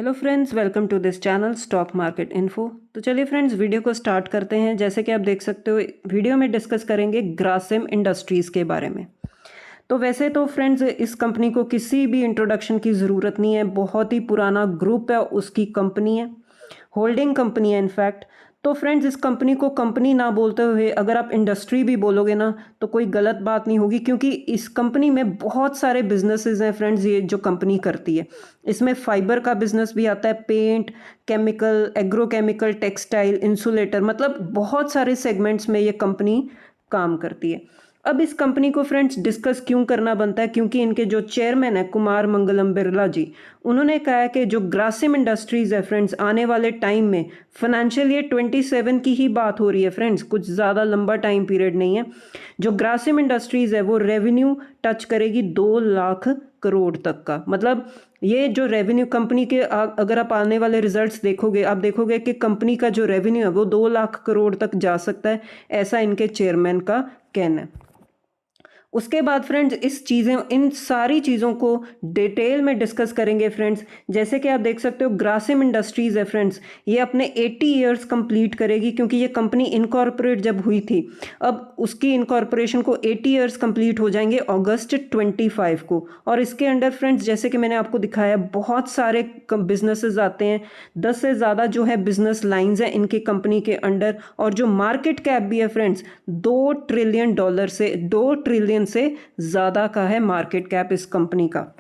Hello friends, welcome to this channel stock market info. तो चलिए friends, video को start करते हैं। जैसे कि आप देख सकते हो, वीडियो में डिस्कस करेंगे ग्रासिम इंडस्ट्रीज़ के बारे में। तो वैसे तो फ्रेंड्स, इस कंपनी को किसी भी इंट्रोडक्शन की ज़रूरत नहीं है। बहुत ही पुराना ग्रुप है, उसकी कंपनी है, होल्डिंग कंपनी है इनफैक्ट। तो फ्रेंड्स, इस कंपनी को कंपनी ना बोलते हुए अगर आप इंडस्ट्री भी बोलोगे ना, तो कोई गलत बात नहीं होगी, क्योंकि इस कंपनी में बहुत सारे बिजनेसेस हैं फ्रेंड्स। ये जो कंपनी करती है, इसमें फाइबर का बिजनेस भी आता है, paint, chemical, agrochemical, textile, insulator, मतलब बहुत सारे सेगमेंट्स में ये कंपनी काम करती है। अब इस कंपनी को फ्रेंड्स डिस्कस क्यों करना बनता है, क्योंकि इनके जो चेयरमैन है कुमार मंगलम बिरला जी, उन्होंने कहा है कि जो ग्रासिम इंडस्ट्रीज़ है फ्रेंड्स, आने वाले टाइम में फाइनेंशियल ईयर 27 की ही बात हो रही है फ्रेंड्स, कुछ ज़्यादा लंबा टाइम पीरियड नहीं है। जो ग्रासिम इंडस्ट्रीज़ है वो रेवेन्यू टच करेगी 2 लाख करोड़ तक का। मतलब ये जो रेवेन्यू कंपनी के अगर आप आने वाले रिजल्ट्स देखोगे, आप देखोगे कि कंपनी का जो रेवेन्यू है वो 2 लाख करोड़ तक जा सकता है, ऐसा इनके चेयरमैन का कहना है। उसके बाद फ्रेंड्स, इन सारी चीज़ों को डिटेल में डिस्कस करेंगे फ्रेंड्स। जैसे कि आप देख सकते हो, ग्रासिम इंडस्ट्रीज़ है फ्रेंड्स, ये अपने 80 ईयर्स कंप्लीट करेगी, क्योंकि ये कंपनी इनकॉर्पोरेट जब हुई थी, अब उसकी इनकॉर्पोरेशन को 80 ईयर्स कंप्लीट हो जाएंगे अगस्त 25 को। और इसके अंडर फ्रेंड्स, जैसे कि मैंने आपको दिखाया, बहुत सारे बिजनेसेस आते हैं। 10 से ज़्यादा जो है बिजनेस लाइंस हैं इनकी कंपनी के अंडर। और जो मार्केट कैप भी है फ्रेंड्स, $2 ट्रिलियन से ज़्यादा का है मार्केट कैप इस कंपनी का।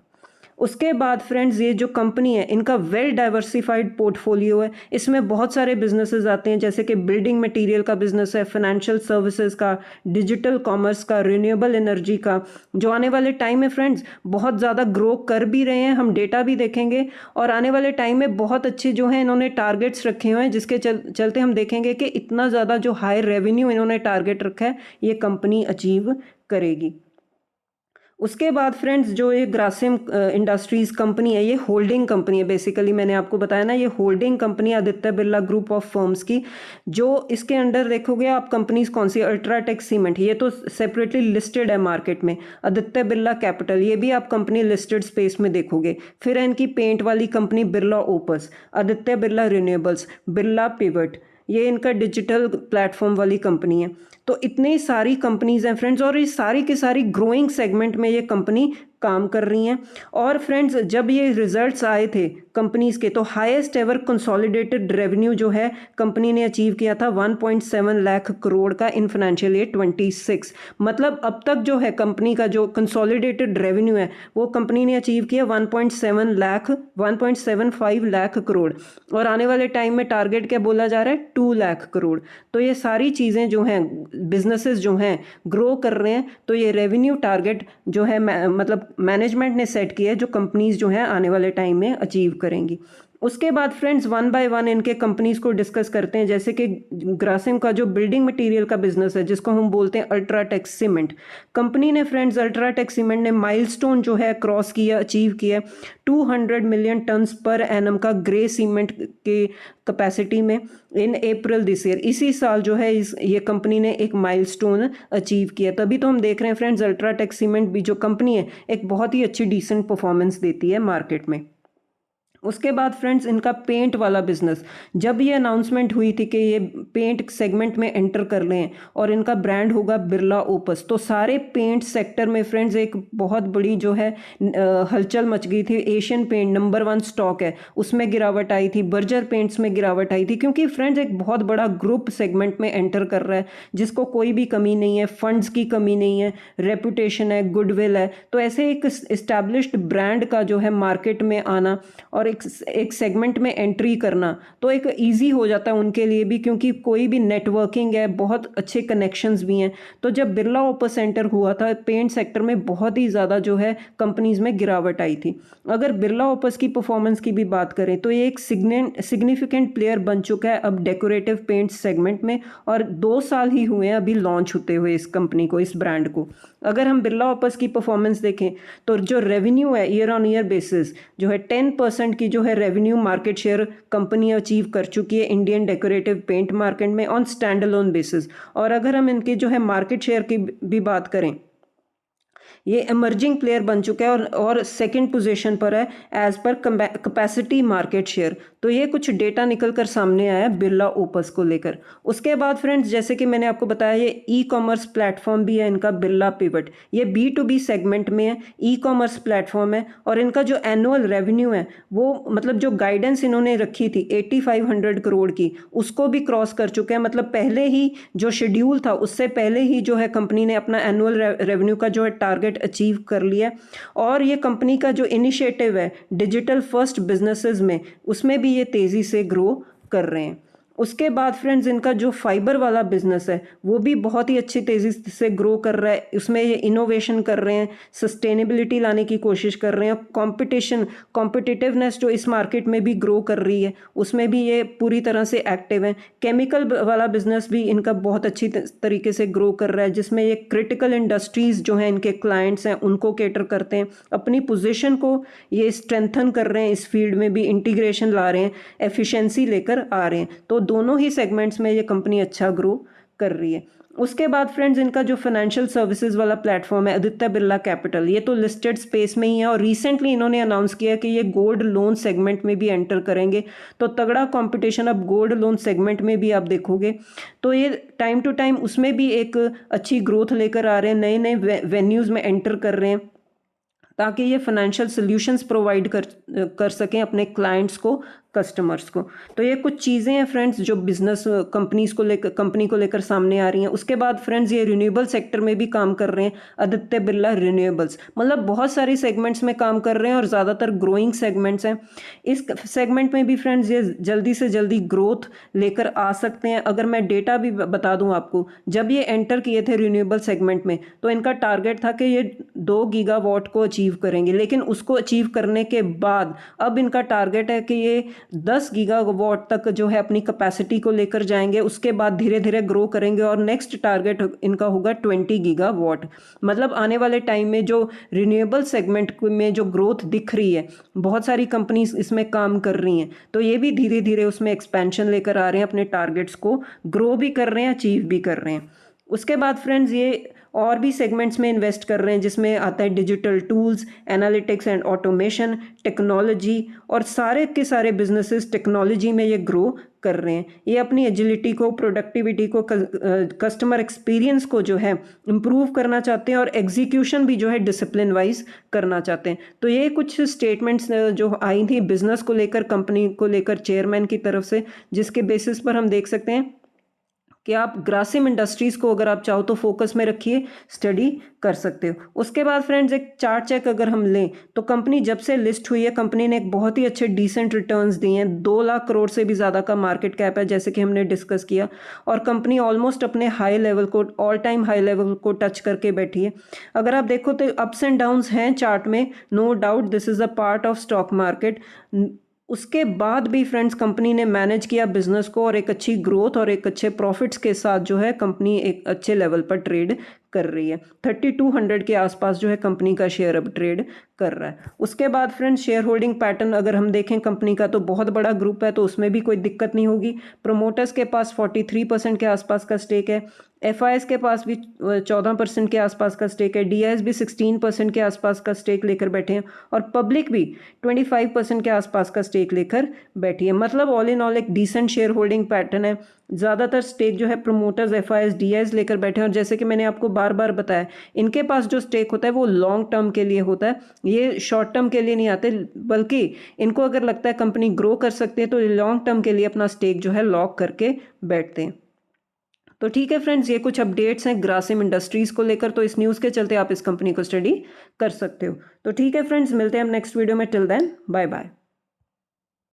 उसके बाद फ्रेंड्स, ये जो कंपनी है इनका वेल डाइवर्सिफाइड पोर्टफोलियो है। इसमें बहुत सारे बिजनेसेस आते हैं, जैसे कि बिल्डिंग मटेरियल का बिजनेस है, फाइनेंशियल सर्विसेज का, डिजिटल कॉमर्स का, रिन्यूएबल एनर्जी का, जो आने वाले टाइम में फ्रेंड्स बहुत ज़्यादा ग्रो कर भी रहे हैं। हम डेटा भी देखेंगे, और आने वाले टाइम में बहुत अच्छे जो हैं इन्होंने टारगेट्स रखे हुए हैं, जिसके चलते हम देखेंगे कि इतना ज़्यादा जो हाई रेवेन्यू इन्होंने टारगेट रखा है, ये कंपनी अचीव करेगी। उसके बाद फ्रेंड्स, जो ये ग्रासिम इंडस्ट्रीज़ कंपनी है, ये होल्डिंग कंपनी है। बेसिकली मैंने आपको बताया ना, ये holding company Aditya Birla group of firms की। जो इसके अंडर देखोगे आप, कंपनीज कौन सी, अल्ट्राटेक सीमेंट, ये तो सेपरेटली लिस्टेड है मार्केट में। आदित्य बिरला कैपिटल, ये भी आप कंपनी लिस्टेड स्पेस में देखोगे। फिर है इनकी पेंट वाली company Birla opus, Aditya Birla renewables, Birla pivot, ये इनका डिजिटल प्लेटफॉर्म वाली कंपनी है। तो इतनी सारी कंपनीज हैं फ्रेंड्स, और ये सारी की सारी ग्रोइंग सेगमेंट में ये कंपनी काम कर रही हैं। और फ्रेंड्स, जब ये रिजल्ट्स आए थे कंपनीज के, तो हाईएस्ट एवर कंसोलिडेटेड रेवेन्यू जो है कंपनी ने अचीव किया था 1.7 लाख करोड़ का इन फाइनेंशियल ईयर 26। मतलब अब तक जो है कंपनी का जो कंसोलिडेटेड रेवेन्यू है वो कंपनी ने अचीव किया 1.75 लाख करोड़। और आने वाले टाइम में टारगेट क्या बोला जा रहा है, 2 लाख करोड़। तो ये सारी चीज़ें जो हैं, बिजनेसेस जो हैं ग्रो कर रहे हैं, तो ये रेवेन्यू टारगेट जो है मतलब मैनेजमेंट ने सेट किया है, जो कंपनीज जो हैं आने वाले टाइम में अचीव करेंगी। उसके बाद फ्रेंड्स, वन बाय वन इनके कंपनीज को डिस्कस करते हैं। जैसे कि ग्रासिम का जो बिल्डिंग मटेरियल का बिजनेस है, जिसको हम बोलते हैं अल्ट्राटेक सीमेंट कंपनी ने फ्रेंड्स, अल्ट्राटेक सीमेंट ने माइलस्टोन जो है क्रॉस किया, अचीव किया 200 मिलियन टन्स पर एनम का ग्रे सीमेंट के कैपेसिटी में इन अप्रैल दिस ईयर। इसी साल जो है ये कंपनी ने एक माइलस्टोन अचीव किया। तभी तो हम देख रहे हैं फ्रेंड्स, अल्ट्राटेक सीमेंट भी जो कंपनी है एक बहुत ही अच्छी डिसेंट परफॉर्मेंस देती है मार्केट में। उसके बाद फ्रेंड्स, इनका पेंट वाला बिजनेस, जब ये अनाउंसमेंट हुई थी कि ये पेंट सेगमेंट में एंटर कर रहे हैं और इनका ब्रांड होगा बिरला ओपस, तो सारे पेंट सेक्टर में फ्रेंड्स एक बहुत बड़ी जो है हलचल मच गई थी। एशियन पेंट नंबर 1 स्टॉक है, उसमें गिरावट आई थी। बर्जर पेंट्स में गिरावट आई थी, क्योंकि फ्रेंड्स एक बहुत बड़ा ग्रुप सेगमेंट में एंटर कर रहा है, जिसको कोई भी कमी नहीं है, फंड्स की कमी नहीं है, रेपुटेशन है, गुडविल है। तो ऐसे एक इस्टेब्लिश्ड ब्रांड का जो है मार्केट में आना और एक सेगमेंट में एंट्री करना, तो एक इजी हो जाता है उनके लिए भी, क्योंकि कोई भी नेटवर्किंग है, बहुत अच्छे कनेक्शंस भी हैं। तो जब बिरला ओपस एंटर हुआ था, पेंट सेक्टर में बहुत ही ज़्यादा जो है कंपनीज में गिरावट आई थी। अगर बिरला ओपस की परफॉर्मेंस की भी बात करें, तो ये एक सिग्निफिकेंट प्लेयर बन चुका है अब डेकोरेटिव पेंट सेगमेंट में, और 2 साल ही हुए हैं अभी लॉन्च होते हुए इस कंपनी को, इस ब्रांड को। अगर हम बिरला ओपस की परफॉर्मेंस देखें, तो जो रेवेन्यू है ईयर ऑन ईयर बेसिस जो है 10% की जो है revenue market share company achieve कर चुकी है इंडियन डेकोरेटिव पेंट मार्केट में ऑन स्टैंड अलोन बेसिस। और अगर हम इनके जो है मार्केट शेयर की भी बात करें, ये इमर्जिंग प्लेयर बन चुका है और सेकंड पोजीशन पर है as per capacity market share. तो ये कुछ डेटा निकल कर सामने आया बिरला ओपस को लेकर। उसके बाद फ्रेंड्स जैसे कि मैंने आपको बताया ये ई कॉमर्स प्लेटफॉर्म भी है इनका बिरला पिवट, ये B2B सेगमेंट में है, ई कॉमर्स प्लेटफॉर्म है और इनका जो एनुअल रेवेन्यू है वो मतलब जो गाइडेंस इन्होंने रखी थी 8500 करोड़ की उसको भी क्रॉस कर चुके हैं। मतलब पहले ही जो शेड्यूल था उससे पहले ही जो है कंपनी ने अपना एनुअल रेवेन्यू का जो है टारगेट अचीव कर लिया। और ये कंपनी का जो इनिशिएटिव है डिजिटल फर्स्ट बिजनेसेस में उसमें भी ये तेज़ी से ग्रो कर रहे हैं। उसके बाद फ्रेंड्स इनका जो फाइबर वाला बिजनेस है वो भी बहुत ही अच्छी तेज़ी से ग्रो कर रहा है। उसमें ये इनोवेशन कर रहे हैं, सस्टेनेबिलिटी लाने की कोशिश कर रहे हैं, कॉम्पिटिटिवनेस जो इस मार्केट में भी ग्रो कर रही है उसमें भी ये पूरी तरह से एक्टिव हैं। केमिकल वाला बिजनेस भी इनका बहुत अच्छी तरीके से ग्रो कर रहा है जिसमें ये क्रिटिकल इंडस्ट्रीज़ जो हैं इनके क्लाइंट्स हैं उनको केटर करते हैं। अपनी पोजीशन को ये स्ट्रेंथन कर रहे हैं, इस फील्ड में भी इंटीग्रेशन ला रहे हैं, एफिशिएंसी लेकर आ रहे हैं। तो दोनों ही सेगमेंट्स में ये कंपनी अच्छा ग्रो कर रही है। उसके बाद फ्रेंड्स इनका जो फाइनेंशियल सर्विसेज वाला प्लेटफॉर्म है आदित्य बिरला कैपिटल, ये तो लिस्टेड स्पेस में ही है और रिसेंटली इन्होंने अनाउंस किया कि ये गोल्ड लोन सेगमेंट में भी एंटर करेंगे। तो तगड़ा कंपटीशन अब गोल्ड लोन सेगमेंट में भी आप देखोगे। तो ये टाइम टू टाइम उसमें भी एक अच्छी ग्रोथ लेकर आ रहे हैं, नए नए वेन्यूज़ में एंटर कर रहे हैं ताकि ये फाइनेंशियल सॉल्यूशंस प्रोवाइड कर सकें अपने क्लाइंट्स को, कस्टमर्स को। तो ये कुछ चीज़ें हैं फ्रेंड्स जो बिजनेस कंपनी को लेकर सामने आ रही हैं। उसके बाद फ्रेंड्स ये रिन्यूएबल सेक्टर में भी काम कर रहे हैं, आदित्य बिरला रिन्यूएबल्स। मतलब बहुत सारी सेगमेंट्स में काम कर रहे हैं और ज़्यादातर ग्रोइंग सेगमेंट्स हैं। इस सेगमेंट में भी फ्रेंड्स ये जल्दी से जल्दी ग्रोथ लेकर आ सकते हैं। अगर मैं डेटा भी बता दूं आपको, जब ये एंटर किए थे रिन्यूएबल सेगमेंट में तो इनका टारगेट था कि ये 2 गीगावाट को अचीव करेंगे, लेकिन उसको अचीव करने के बाद अब इनका टारगेट है कि ये 10 गीगावाट तक जो है अपनी कैपेसिटी को लेकर जाएंगे। उसके बाद धीरे धीरे ग्रो करेंगे और नेक्स्ट टारगेट इनका होगा 20 गीगावाट। मतलब आने वाले टाइम में जो रिन्यूएबल सेगमेंट में जो ग्रोथ दिख रही है, बहुत सारी कंपनीज इसमें काम कर रही हैं, तो ये भी धीरे धीरे उसमें एक्सपेंशन लेकर आ रहे हैं, अपने टारगेट्स को ग्रो भी कर रहे हैं, अचीव भी कर रहे हैं। उसके बाद फ्रेंड्स ये और भी सेगमेंट्स में इन्वेस्ट कर रहे हैं जिसमें आता है digital tools, analytics and automation, technology, और सारे के सारे बिजनेसेस टेक्नोलॉजी में ये ग्रो कर रहे हैं। ये अपनी एजिलिटी को, प्रोडक्टिविटी को, कस्टमर एक्सपीरियंस को जो है इम्प्रूव करना चाहते हैं और एग्जीक्यूशन भी जो है डिसिप्लिन वाइज करना चाहते हैं। तो ये कुछ स्टेटमेंट्स जो आई थी बिजनेस को लेकर, कंपनी को लेकर चेयरमैन की तरफ से, जिसके बेसिस पर हम देख सकते हैं कि आप ग्रासिम इंडस्ट्रीज़ को अगर आप चाहो तो फोकस में रखिए, स्टडी कर सकते हो। उसके बाद फ्रेंड्स एक चार्ट चेक अगर हम लें तो कंपनी जब से लिस्ट हुई है कंपनी ने एक बहुत ही अच्छे डिसेंट रिटर्न्स दिए हैं। 2 लाख करोड़ से भी ज़्यादा का मार्केट कैप है जैसे कि हमने डिस्कस किया, और कंपनी ऑलमोस्ट अपने हाई लेवल को, ऑल टाइम हाई लेवल को टच करके बैठी है। अगर आप देखो तो अप्स एंड डाउन्स हैं चार्ट में, no doubt this is a part of stock market. उसके बाद भी फ्रेंड्स कंपनी ने मैनेज किया बिजनेस को और एक अच्छी ग्रोथ और एक अच्छे प्रॉफिट्स के साथ जो है कंपनी एक अच्छे लेवल पर ट्रेड कर रही है। 3200 के आसपास जो है कंपनी का शेयर अब ट्रेड कर रहा है। उसके बाद फ्रेंड्स शेयर होल्डिंग पैटर्न अगर हम देखें कंपनी का तो बहुत बड़ा ग्रुप है, तो उसमें भी कोई दिक्कत नहीं होगी। प्रोमोटर्स के पास 43% के आसपास का स्टेक है, FIs के पास भी 14% के आसपास का स्टेक है, DIs भी 16% के आसपास का स्टेक लेकर बैठे हैं, और पब्लिक भी 25% के आसपास का स्टेक लेकर बैठी है। मतलब ऑल इन ऑल एक डिसेंट शेयर होल्डिंग पैटर्न है। ज़्यादातर स्टेक जो है प्रोमोटर्स, FIs, DIs लेकर बैठे हैं, और जैसे कि मैंने आपको बार बार बताया इनके पास जो स्टेक होता है वो लॉन्ग टर्म के लिए होता है, ये शॉर्ट टर्म के लिए नहीं आते, बल्कि इनको अगर लगता है कंपनी ग्रो कर सकती है तो लॉन्ग टर्म के लिए अपना स्टेक जो है लॉक करके बैठते हैं। तो ठीक है फ्रेंड्स, ये कुछ अपडेट्स हैं ग्रासिम इंडस्ट्रीज़ को लेकर, तो इस न्यूज़ के चलते आप इस कंपनी को स्टडी कर सकते हो। तो ठीक है फ्रेंड्स, मिलते हैं हम नेक्स्ट वीडियो में। Till then bye bye.